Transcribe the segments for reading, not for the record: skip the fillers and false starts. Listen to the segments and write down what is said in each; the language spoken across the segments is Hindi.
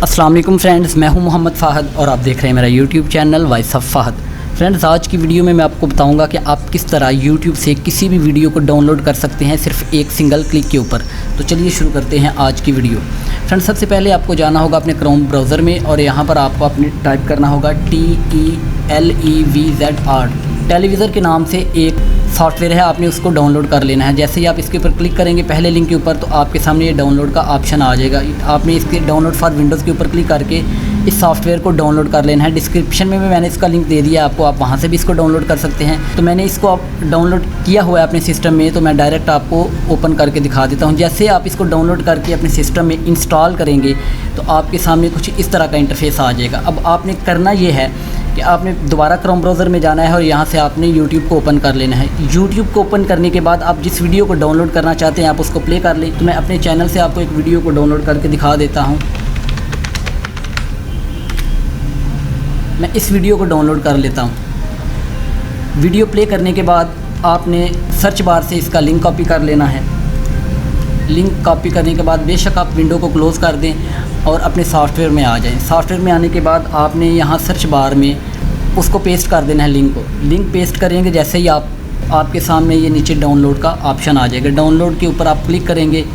अस्सलाम वालेकुम फ्रेंड्स, मैं हूं मोहम्मद फ़ाहद और आप देख रहे हैं मेरा YouTube channel voice of Fahadh. Friends, आज की वीडियो में मैं आपको बताऊंगा कि आप किस तरह यूट्यूब से किसी भी वीडियो को डाउनलोड कर सकते हैं सिर्फ एक सिंगल क्लिक के ऊपर। तो चलिए शुरू करते हैं आज की वीडियो। फ्रेंड्स, सबसे पहले आपको जाना होगा अपने क्रोम ब्राउज़र में और यहाँ पर आपको अपने टाइप करना होगा TELEVZR। टेलीविज़र के नाम से एक सॉफ्टवेयर है, आपने उसको डाउनलोड कर लेना है। जैसे ही आप इसके ऊपर क्लिक करेंगे पहले लिंक के ऊपर, तो आपके सामने ये डाउनलोड का ऑप्शन आ जाएगा। आपने इसके डाउनलोड फॉर विंडोज़ के ऊपर क्लिक करके इस सॉफ्टवेयर को डाउनलोड कर लेना है। डिस्क्रिप्शन में मैंने इसका लिंक दे दिया आपको, आप वहाँ से भी इसको डाउनलोड कर सकते हैं। तो मैंने इसको आप डाउनलोड किया हुआ है अपने सिस्टम में, तो मैं डायरेक्ट आपको ओपन करके दिखा देता हूँ। जैसे आप इसको डाउनलोड करके अपने सिस्टम में इंस्टॉल करेंगे तो आपके सामने कुछ इस तरह का इंटरफेस आ जाएगा। अब आपने करना ये है कि आपने दोबारा क्रोम ब्राउज़र में जाना है और यहाँ से आपने यूट्यूब को ओपन कर लेना है। यूट्यूब को ओपन करने के बाद आप जिस वीडियो को डाउनलोड करना चाहते हैं आप उसको प्ले कर लें। तो मैं अपने चैनल से आपको एक वीडियो को डाउनलोड करके दिखा देता हूँ। मैं इस वीडियो को डाउनलोड कर लेता हूँ। वीडियो प्ले करने के बाद आपने सर्च बार से इसका लिंक कॉपी कर लेना है। लिंक कॉपी करने के बाद बेशक आप विंडो को क्लोज़ कर दें और अपने सॉफ्टवेयर में आ जाएं। सॉफ्टवेयर में आने के बाद आपने यहाँ सर्च बार में उसको पेस्ट कर देना है, लिंक को। लिंक पेस्ट करेंगे जैसे ही आपके सामने ये नीचे डाउनलोड का ऑप्शन आ जाएगा। डाउनलोड के ऊपर आप क्लिक करेंगे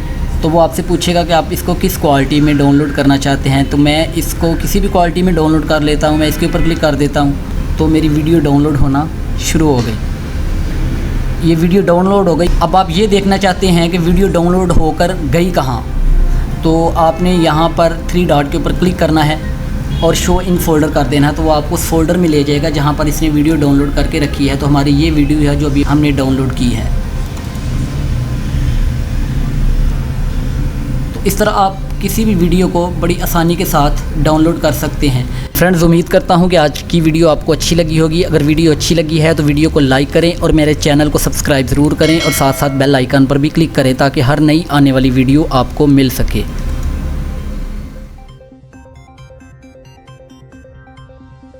तो वो आपसे पूछेगा कि आप इसको किस क्वालिटी में डाउनलोड करना चाहते हैं। तो मैं इसको किसी भी क्वालिटी में डाउनलोड कर लेता हूँ। मैं इसके ऊपर क्लिक कर देता हूँ तो मेरी वीडियो डाउनलोड होना शुरू हो गई। ये वीडियो डाउनलोड हो गई। अब आप ये देखना चाहते हैं कि वीडियो डाउनलोड होकर गई कहाँ, तो आपने यहाँ पर 3 डॉट के ऊपर क्लिक करना है और शो इन फोल्डर कर देना है। तो वो आपको उस फोल्डर में ले जाएगा जहाँ पर इसने वीडियो डाउनलोड करके रखी है। तो हमारी ये वीडियो है जो अभी हमने डाउनलोड की है। तो इस तरह आप किसी भी वीडियो को बड़ी आसानी के साथ डाउनलोड कर सकते हैं। फ्रेंड्स, उम्मीद करता हूं कि आज की वीडियो आपको अच्छी लगी होगी। अगर वीडियो अच्छी लगी है तो वीडियो को लाइक करें और मेरे चैनल को सब्सक्राइब ज़रूर करें और साथ साथ बेल आइकन पर भी क्लिक करें ताकि हर नई आने वाली वीडियो आपको मिल सके।